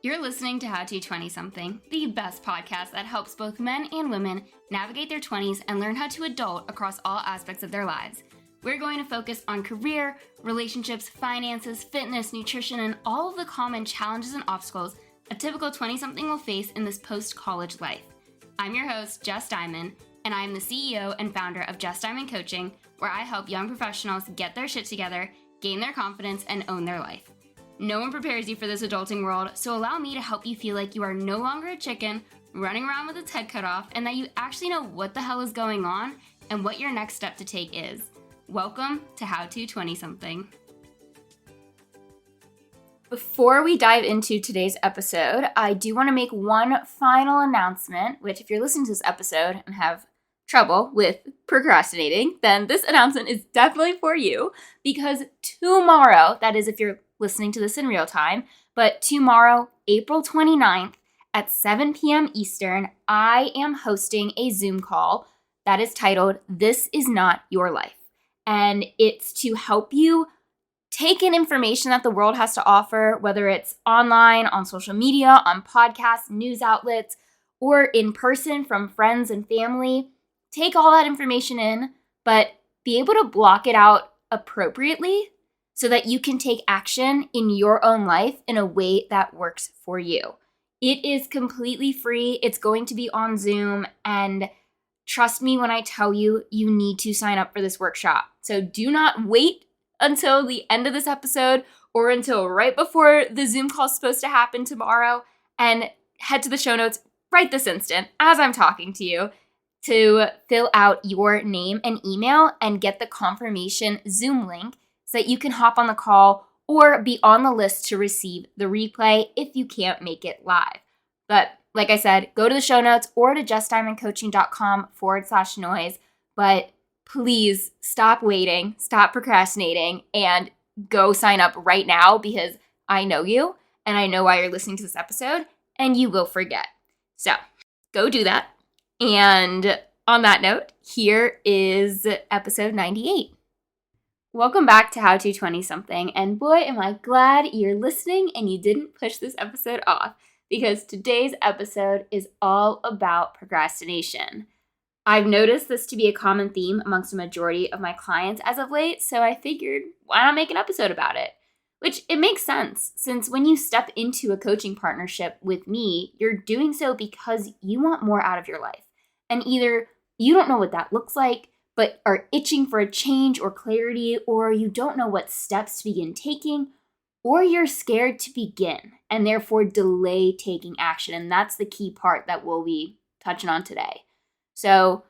You're listening to How to 20-something, the best podcast that helps both men and women navigate their 20s and learn how to adult across all aspects of their lives. We're going to focus on career, relationships, finances, fitness, nutrition, and all of the common challenges and obstacles a typical 20-something will face in this post-college life. I'm your host, Jess Diamond, and I am the CEO and founder of Jess Diamond Coaching, where I help young professionals get their shit together, gain their confidence, and own their life. No one prepares you for this adulting world, so allow me to help you feel like you are no longer a chicken running around with its head cut off and that you actually know what the hell is going on and what your next step to take is. Welcome to How to 20-something. Before we dive into today's episode, I do want to make one final announcement, which if you're listening to this episode and have trouble with procrastinating, then this announcement is definitely for you because tomorrow, that is if you're listening to this in real time, but tomorrow, April 29th at 7 p.m. Eastern, I am hosting a Zoom call that is titled, This Is Not Your Life. And it's to help you take in information that the world has to offer, whether it's online, on social media, on podcasts, news outlets, or in person from friends and family. Take all that information in, but be able to block it out appropriately so that you can take action in your own life in a way that works for you. It is completely free. It's going to be on Zoom, and trust me when I tell you, you need to sign up for this workshop. So do not wait until the end of this episode or until right before the Zoom call is supposed to happen tomorrow, and head to the show notes right this instant as I'm talking to you to fill out your name and email and get the confirmation Zoom link so that you can hop on the call or be on the list to receive the replay if you can't make it live. But like I said, go to the show notes or to justdiamondcoaching.com/noise. But please stop waiting, stop procrastinating, and go sign up right now because I know you and I know why you're listening to this episode and you will forget. So go do that. And on that note, here is episode 98. Welcome back to How to 20-something, and boy, am I glad you're listening and you didn't push this episode off, because today's episode is all about procrastination. I've noticed this to be a common theme amongst a majority of my clients as of late, so I figured, why not make an episode about it? Which, it makes sense, since when you step into a coaching partnership with me, you're doing so because you want more out of your life. And either you don't know what that looks like, but are itching for a change or clarity, or you don't know what steps to begin taking, or you're scared to begin and therefore delay taking action. And that's the key part that we'll be touching on today. So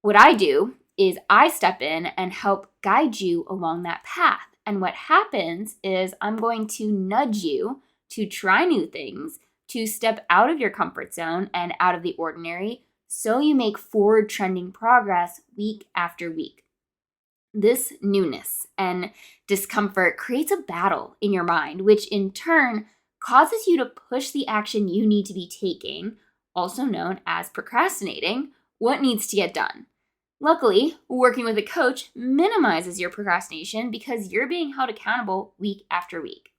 what I do is I step in and help guide you along that path. And what happens is I'm going to nudge you to try new things, to step out of your comfort zone and out of the ordinary, so you make forward trending progress week after week. This newness and discomfort creates a battle in your mind, which in turn causes you to push the action you need to be taking, also known as procrastinating, what needs to get done. Luckily, working with a coach minimizes your procrastination because you're being held accountable week after week.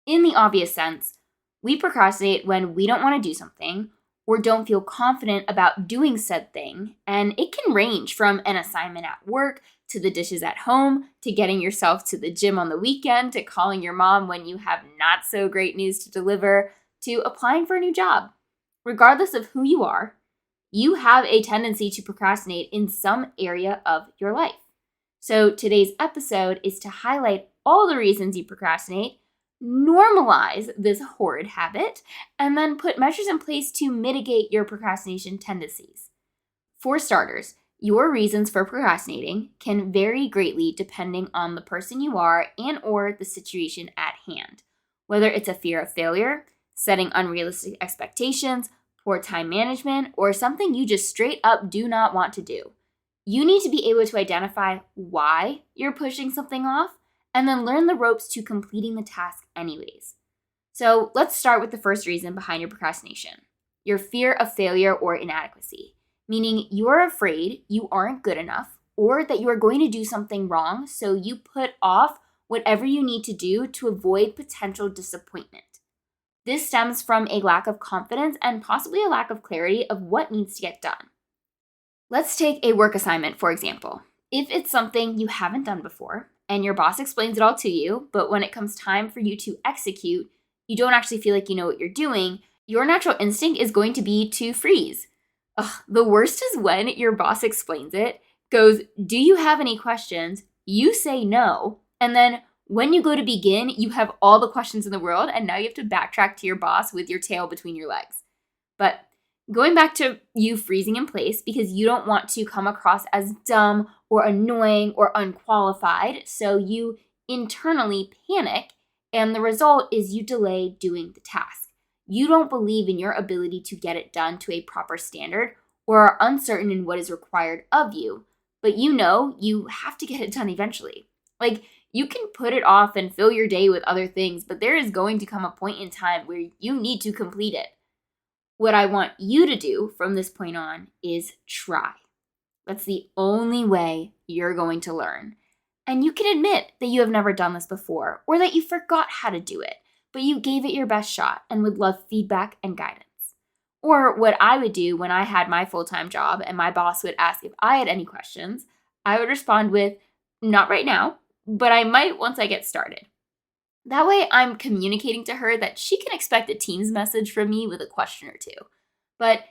In the obvious sense, we procrastinate when we don't want to do something or don't feel confident about doing said thing, and it can range from an assignment at work to the dishes at home, to getting yourself to the gym on the weekend, to calling your mom when you have not so great news to deliver, to applying for a new job. Regardless of who you are, you have a tendency to procrastinate in some area of your life. So today's episode is to highlight all the reasons you procrastinate, normalize this horrid habit, and then put measures in place to mitigate your procrastination tendencies. For starters, your reasons for procrastinating can vary greatly depending on the person you are and or the situation at hand. Whether it's a fear of failure, setting unrealistic expectations, poor time management, or something you just straight up do not want to do. You need to be able to identify why you're pushing something off and then learn the ropes to completing the task anyways. So let's start with the first reason behind your procrastination, your fear of failure or inadequacy, meaning you're afraid you aren't good enough or that you are going to do something wrong, so you put off whatever you need to do to avoid potential disappointment. This stems from a lack of confidence and possibly a lack of clarity of what needs to get done. Let's take a work assignment, for example. If it's something you haven't done before and your boss explains it all to you, but when it comes time for you to execute, you don't actually feel like you know what you're doing, your natural instinct is going to be to freeze. Ugh, the worst is when your boss explains it, goes, "Do you have any questions?" You say no, and then when you go to begin, you have all the questions in the world, and now you have to backtrack to your boss with your tail between your legs. But going back to you freezing in place because you don't want to come across as dumb or annoying or unqualified, so you internally panic, and the result is you delay doing the task. You don't believe in your ability to get it done to a proper standard or are uncertain in what is required of you, but you know you have to get it done eventually. Like, you can put it off and fill your day with other things, but there is going to come a point in time where you need to complete it. What I want you to do from this point on is try. That's the only way you're going to learn. And you can admit that you have never done this before or that you forgot how to do it, but you gave it your best shot and would love feedback and guidance. Or what I would do when I had my full-time job and my boss would ask if I had any questions, I would respond with, "Not right now, but I might once I get started." That way, I'm communicating to her that she can expect a Teams message from me with a question or two. But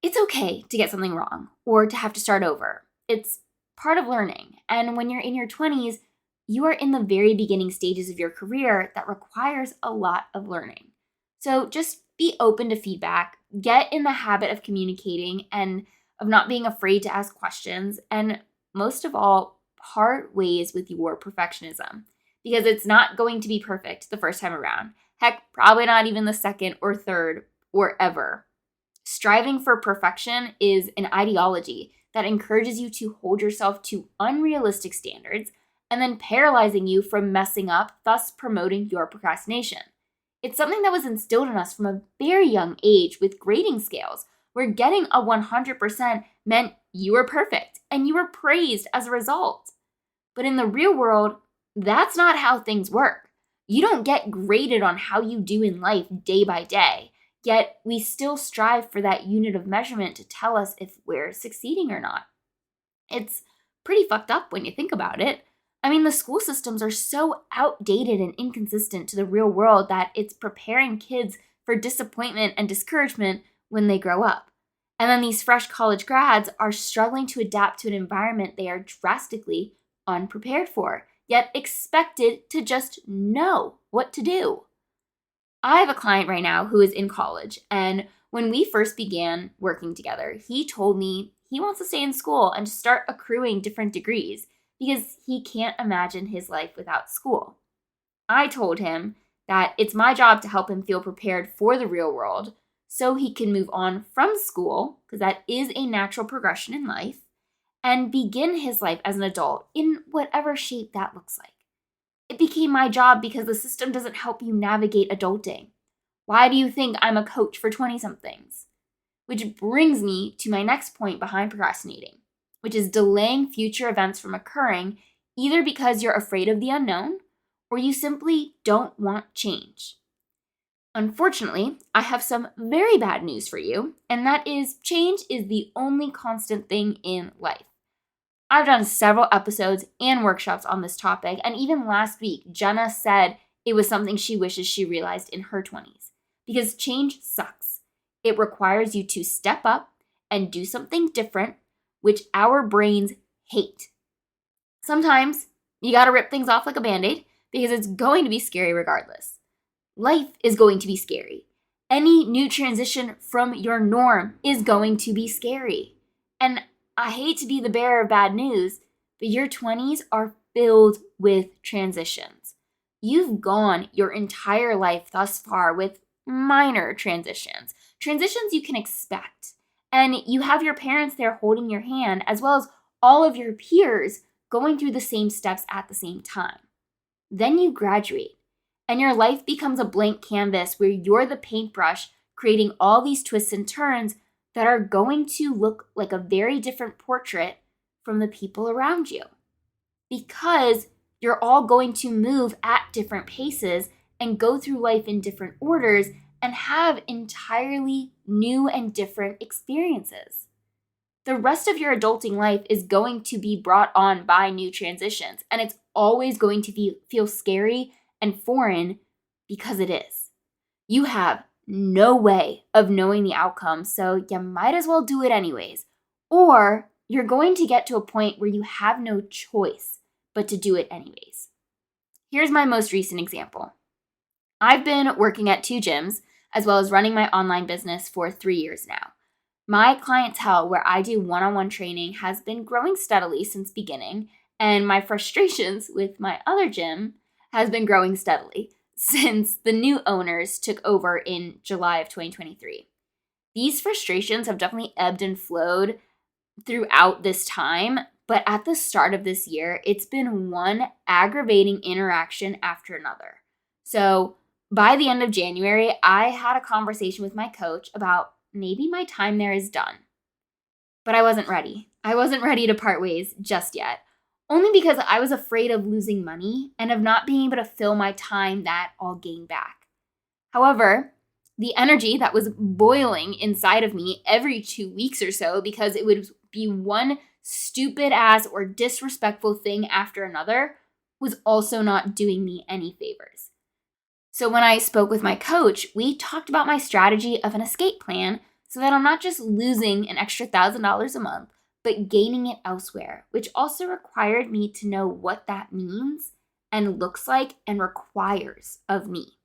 it's okay to get something wrong or to have to start over. It's part of learning. And when you're in your 20s, you are in the very beginning stages of your career that requires a lot of learning. So just be open to feedback, get in the habit of communicating and of not being afraid to ask questions, and most of all, part ways with your perfectionism. Because it's not going to be perfect the first time around. Heck, probably not even the second or third or ever. Striving for perfection is an ideology that encourages you to hold yourself to unrealistic standards and then paralyzing you from messing up, thus promoting your procrastination. It's something that was instilled in us from a very young age with grading scales, where getting a 100% meant you were perfect and you were praised as a result. But in the real world, that's not how things work. You don't get graded on how you do in life day by day, yet we still strive for that unit of measurement to tell us if we're succeeding or not. It's pretty fucked up when you think about it. I mean, the school systems are so outdated and inconsistent to the real world that it's preparing kids for disappointment and discouragement when they grow up. And then these fresh college grads are struggling to adapt to an environment they are drastically unprepared for, yet expected to just know what to do. I have a client right now who is in college, and when we first began working together, he told me he wants to stay in school and just start accruing different degrees because he can't imagine his life without school. I told him that it's my job to help him feel prepared for the real world so he can move on from school, because that is a natural progression in life, and begin his life as an adult in whatever shape that looks like. It became my job because the system doesn't help you navigate adulting. Why do you think I'm a coach for 20-somethings? Which brings me to my next point behind procrastinating, which is delaying future events from occurring either because you're afraid of the unknown or you simply don't want change. Unfortunately, I have some very bad news for you, and that is change is the only constant thing in life. I've done several episodes and workshops on this topic, and even last week, Jenna said it was something she wishes she realized in her 20s. Because change sucks. It requires you to step up and do something different, which our brains hate. Sometimes you gotta rip things off like a Band-Aid because it's going to be scary regardless. Life is going to be scary. Any new transition from your norm is going to be scary. And I hate to be the bearer of bad news, but your 20s are filled with transitions. You've gone your entire life thus far with minor transitions you can expect. And you have your parents there holding your hand, as well as all of your peers going through the same steps at the same time. Then you graduate, and your life becomes a blank canvas where you're the paintbrush creating all these twists and turns that are going to look like a very different portrait from the people around you. Because you're all going to move at different paces and go through life in different orders, and have entirely new and different experiences. The rest of your adulting life is going to be brought on by new transitions, and it's always going to feel scary and foreign because it is. You have no way of knowing the outcome, so you might as well do it anyways. Or you're going to get to a point where you have no choice but to do it anyways. Here's my most recent example. I've been working at 2 gyms as well as running my online business for 3 years now. My clientele where I do one-on-one training has been growing steadily since beginning, and my frustrations with my other gym has been growing steadily since the new owners took over in July of 2023. These frustrations have definitely ebbed and flowed throughout this time, but at the start of this year, it's been one aggravating interaction after another. So by the end of January, I had a conversation with my coach about maybe my time there is done. But I wasn't ready. I wasn't ready to part ways just yet, only because I was afraid of losing money and of not being able to fill my time that I'll gain back. However, the energy that was boiling inside of me every 2 weeks or so, because it would be one stupid ass or disrespectful thing after another, was also not doing me any favors. So when I spoke with my coach, we talked about my strategy of an escape plan so that I'm not just losing an extra $1,000 a month, but gaining it elsewhere, which also required me to know what that means and looks like and requires of me.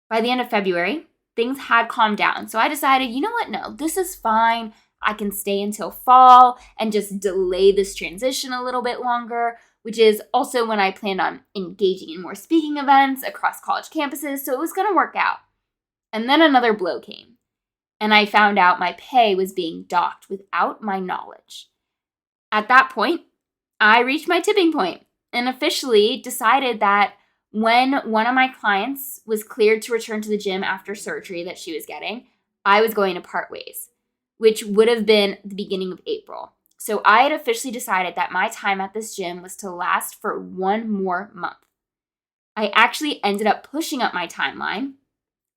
By the end of February, things had calmed down. So I decided, you know what? No, this is fine. I can stay until fall and just delay this transition a little bit longer, which is also when I planned on engaging in more speaking events across college campuses. So it was going to work out. And then another blow came, and I found out my pay was being docked without my knowledge. At that point, I reached my tipping point and officially decided that when one of my clients was cleared to return to the gym after surgery that she was getting, I was going to part ways, which would have been the beginning of April. So I had officially decided that my time at this gym was to last for 1 more month. I actually ended up pushing up my timeline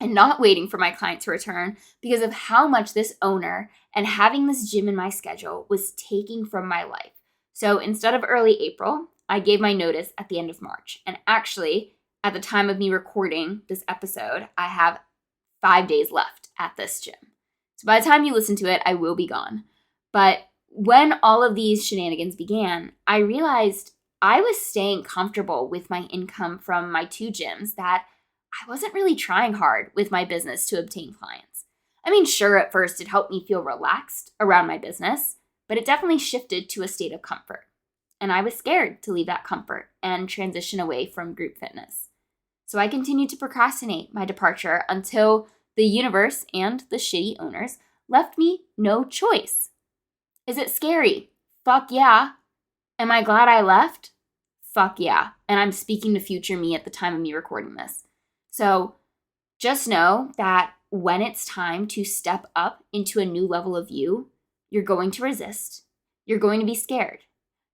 and not waiting for my client to return because of how much this owner and having this gym in my schedule was taking from my life. So instead of early April, I gave my notice at the end of March. And actually, at the time of me recording this episode, I have 5 days left at this gym. So by the time you listen to it, I will be gone. But when all of these shenanigans began, I realized I was staying comfortable with my income from my 2 gyms that I wasn't really trying hard with my business to obtain clients. I mean, sure, at first it helped me feel relaxed around my business, but it definitely shifted to a state of comfort. And I was scared to leave that comfort and transition away from group fitness. So I continued to procrastinate my departure until the universe and the shitty owners left me no choice. Is it scary? Fuck yeah. Am I glad I left? Fuck yeah. And I'm speaking to future me at the time of me recording this. So just know that when it's time to step up into a new level of you, you're going to resist. You're going to be scared.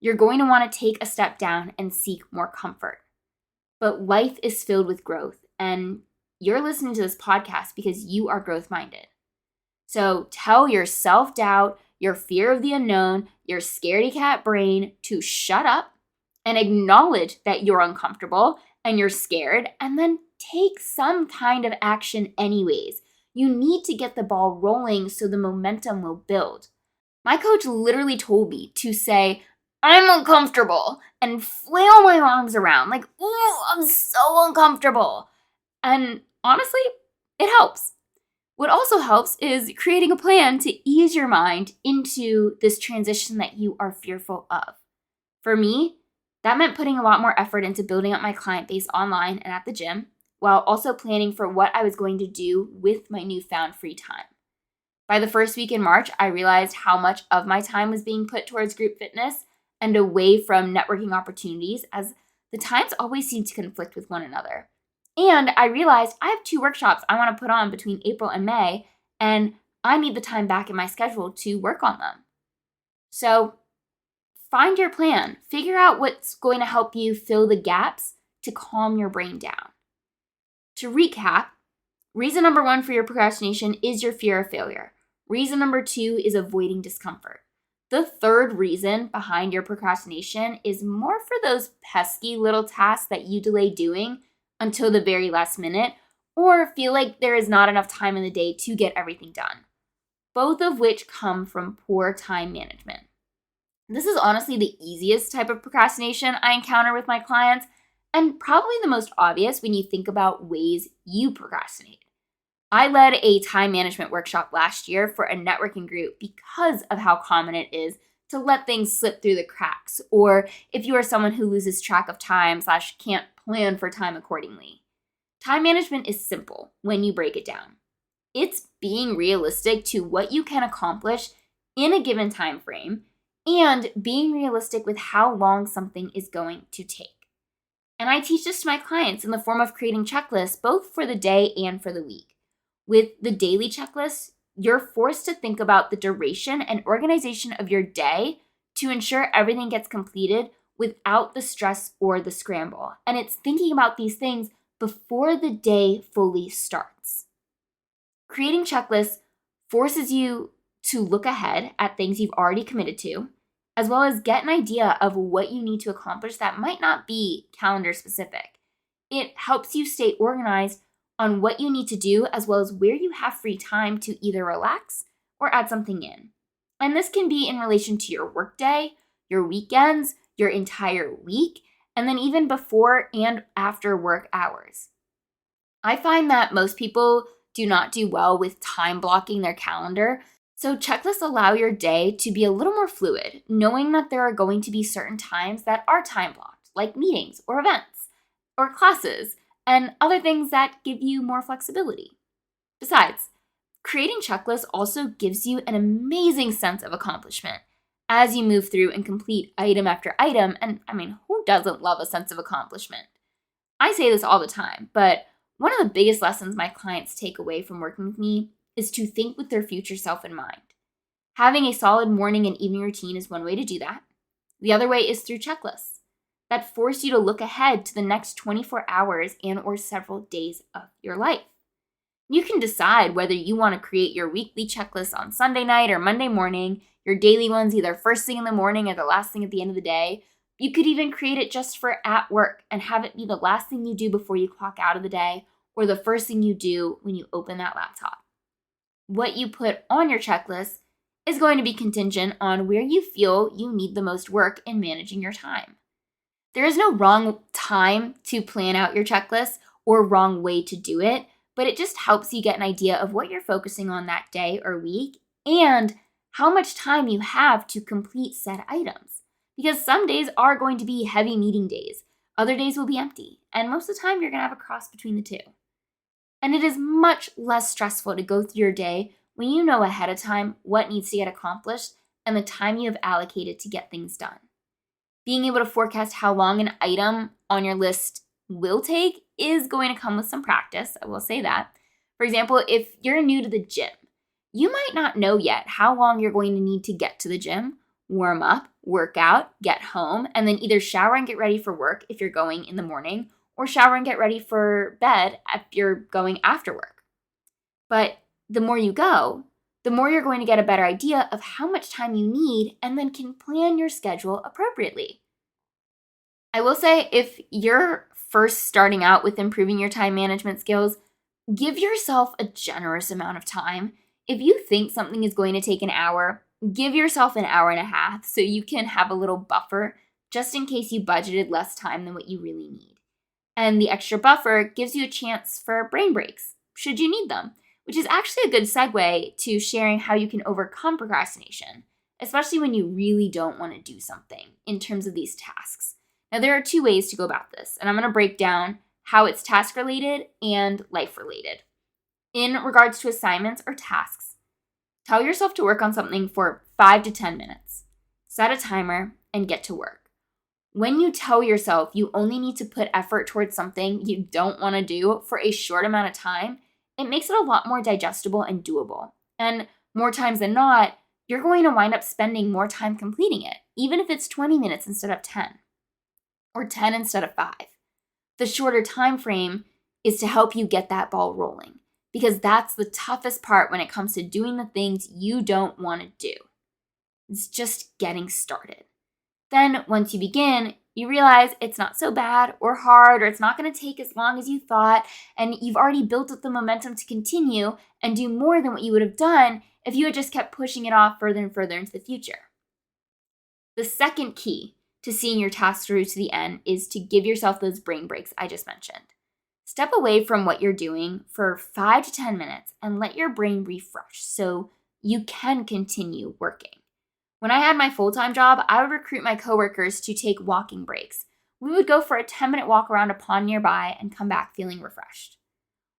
You're going to want to take a step down and seek more comfort. But life is filled with growth, and you're listening to this podcast because you are growth-minded. So tell your self-doubt, your fear of the unknown, your scaredy cat brain to shut up and acknowledge that you're uncomfortable and you're scared, and then take some kind of action anyways. You need to get the ball rolling so the momentum will build. My coach literally told me to say, I'm uncomfortable, and flail my arms around like, ooh, I'm so uncomfortable. And honestly, it helps. What also helps is creating a plan to ease your mind into this transition that you are fearful of. For me, that meant putting a lot more effort into building up my client base online and at the gym, while also planning for what I was going to do with my newfound free time. By the first week in March, I realized how much of my time was being put towards group fitness and away from networking opportunities, as the times always seem to conflict with one another. And I realized I have 2 workshops I want to put on between April and May, and I need the time back in my schedule to work on them. So find your plan. Figure out what's going to help you fill the gaps to calm your brain down. To recap, Reason number 1 for your procrastination is your fear of failure. Reason number 2 is avoiding discomfort. The third reason behind your procrastination is more for those pesky little tasks that you delay doing until the very last minute, or feel like there is not enough time in the day to get everything done, both of which come from poor time management. This is honestly the easiest type of procrastination I encounter with my clients, and probably the most obvious when you think about ways you procrastinate. I led a time management workshop last year for a networking group because of how common it is to let things slip through the cracks, or if you are someone who loses track of time / can't plan for time accordingly. Time management is simple when you break it down. It's being realistic to what you can accomplish in a given time frame and being realistic with how long something is going to take. And I teach this to my clients in the form of creating checklists both for the day and for the week. With the daily checklist, you're forced to think about the duration and organization of your day to ensure everything gets completed without the stress or the scramble. And it's thinking about these things before the day fully starts. Creating checklists forces you to look ahead at things you've already committed to, as well as get an idea of what you need to accomplish that might not be calendar specific. It helps you stay organized on what you need to do, as well as where you have free time to either relax or add something in. And this can be in relation to your workday, your weekends, your entire week, and then even before and after work hours. I find that most people do not do well with time blocking their calendar, so checklists allow your day to be a little more fluid, knowing that there are going to be certain times that are time blocked, like meetings or events or classes, and other things that give you more flexibility. Besides, creating checklists also gives you an amazing sense of accomplishment as you move through and complete item after item, and who doesn't love a sense of accomplishment? I say this all the time, but one of the biggest lessons my clients take away from working with me is to think with their future self in mind. Having a solid morning and evening routine is one way to do that. The other way is through checklists that force you to look ahead to the next 24 hours and or several days of your life. You can decide whether you want to create your weekly checklist on Sunday night or Monday morning, your daily ones either first thing in the morning or the last thing at the end of the day. You could even create it just for at work and have it be the last thing you do before you clock out of the day or the first thing you do when you open that laptop. What you put on your checklist is going to be contingent on where you feel you need the most work in managing your time. There is no wrong time to plan out your checklist or wrong way to do it, but it just helps you get an idea of what you're focusing on that day or week and how much time you have to complete said items. Because some days are going to be heavy meeting days, other days will be empty, and most of the time you're going to have a cross between the two. And it is much less stressful to go through your day when you know ahead of time what needs to get accomplished and the time you have allocated to get things done. Being able to forecast how long an item on your list will take is going to come with some practice, I will say that. For example, if you're new to the gym, you might not know yet how long you're going to need to get to the gym, warm up, work out, get home, and then either shower and get ready for work if you're going in the morning, or shower and get ready for bed if you're going after work. But the more you go, the more you're going to get a better idea of how much time you need and then can plan your schedule appropriately. I will say, if you're first starting out with improving your time management skills, give yourself a generous amount of time. If you think something is going to take an hour, give yourself an hour and a half so you can have a little buffer just in case you budgeted less time than what you really need. And the extra buffer gives you a chance for brain breaks, should you need them, which is actually a good segue to sharing how you can overcome procrastination, especially when you really don't want to do something in terms of these tasks. Now, there are 2 ways to go about this, and I'm going to break down how it's task-related and life-related. In regards to assignments or tasks, tell yourself to work on something for 5 to 10 minutes. Set a timer and get to work. When you tell yourself you only need to put effort towards something you don't want to do for a short amount of time, it makes it a lot more digestible and doable. And more times than not, you're going to wind up spending more time completing it, even if it's 20 minutes instead of 10, or 10 instead of 5. The shorter time frame is to help you get that ball rolling, because that's the toughest part when it comes to doing the things you don't want to do. It's just getting started. Then once you begin, you realize it's not so bad or hard, or it's not going to take as long as you thought, and you've already built up the momentum to continue and do more than what you would have done if you had just kept pushing it off further and further into the future. The second key to seeing your task through to the end is to give yourself those brain breaks I just mentioned. Step away from what you're doing for 5 to 10 minutes and let your brain refresh so you can continue working. When I had my full-time job, I would recruit my coworkers to take walking breaks. We would go for a 10-minute walk around a pond nearby and come back feeling refreshed.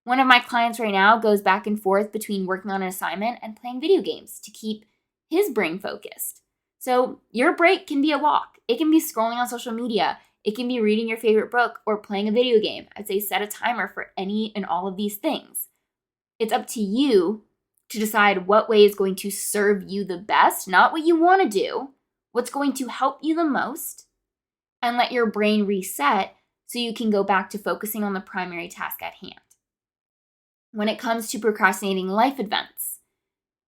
One of my clients right now goes back and forth between working on an assignment and playing video games to keep his brain focused. So your break can be a walk. It can be scrolling on social media. It can be reading your favorite book or playing a video game. I'd say set a timer for any and all of these things. It's up to you to decide what way is going to serve you the best, not what you want to do, what's going to help you the most, and let your brain reset so you can go back to focusing on the primary task at hand. When it comes to procrastinating life events,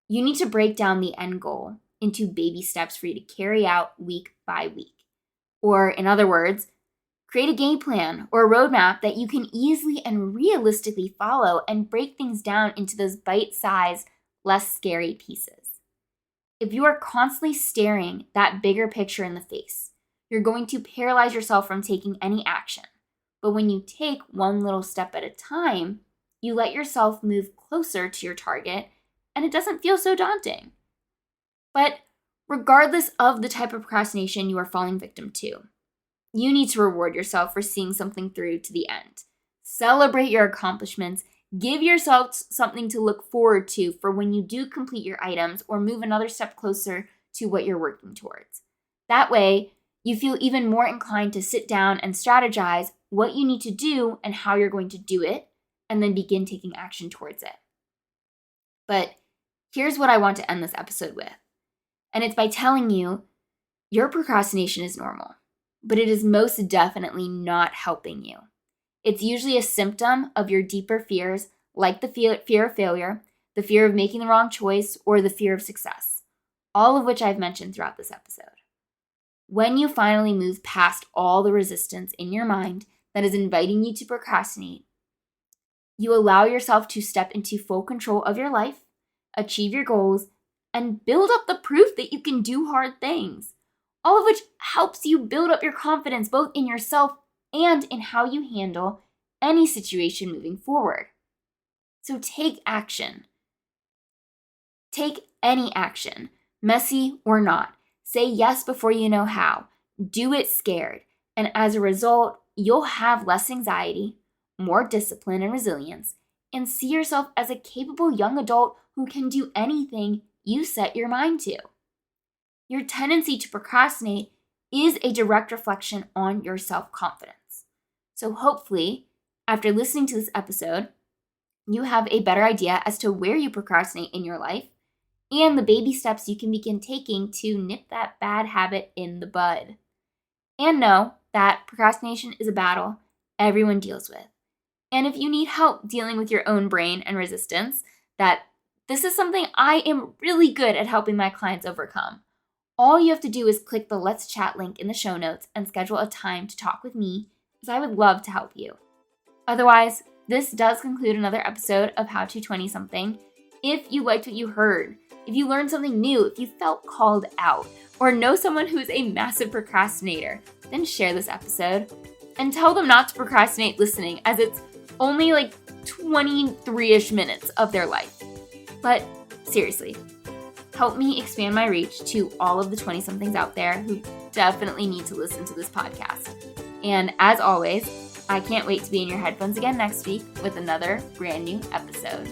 you need to break down the end goal into baby steps for you to carry out week by week. Or in other words, create a game plan or a roadmap that you can easily and realistically follow and break things down into those bite-sized, less scary pieces. If you are constantly staring that bigger picture in the face, you're going to paralyze yourself from taking any action. But when you take one little step at a time, you let yourself move closer to your target, and it doesn't feel so daunting. But regardless of the type of procrastination you are falling victim to, you need to reward yourself for seeing something through to the end. Celebrate your accomplishments. Give yourself something to look forward to for when you do complete your items or move another step closer to what you're working towards. That way, you feel even more inclined to sit down and strategize what you need to do and how you're going to do it, and then begin taking action towards it. But here's what I want to end this episode with. And it's by telling you your procrastination is normal, but it is most definitely not helping you. It's usually a symptom of your deeper fears, like the fear of failure, the fear of making the wrong choice, or the fear of success, all of which I've mentioned throughout this episode. When you finally move past all the resistance in your mind that is inviting you to procrastinate, you allow yourself to step into full control of your life, achieve your goals, and build up the proof that you can do hard things, all of which helps you build up your confidence both in yourself and in how you handle any situation moving forward. So take action. Take any action, messy or not. Say yes before you know how. Do it scared. And as a result, you'll have less anxiety, more discipline and resilience, and see yourself as a capable young adult who can do anything you set your mind to. Your tendency to procrastinate is a direct reflection on your self-confidence. So hopefully, after listening to this episode, you have a better idea as to where you procrastinate in your life and the baby steps you can begin taking to nip that bad habit in the bud. And know that procrastination is a battle everyone deals with. And if you need help dealing with your own brain and resistance, that this is something I am really good at helping my clients overcome. All you have to do is click the Let's Chat link in the show notes and schedule a time to talk with me, as I would love to help you. Otherwise, this does conclude another episode of How to 20-something. If you liked what you heard, if you learned something new, if you felt called out, or know someone who is a massive procrastinator, then share this episode and tell them not to procrastinate listening, as it's only like 23-ish minutes of their life. But seriously, help me expand my reach to all of the 20-somethings out there who definitely need to listen to this podcast. And as always, I can't wait to be in your headphones again next week with another brand new episode.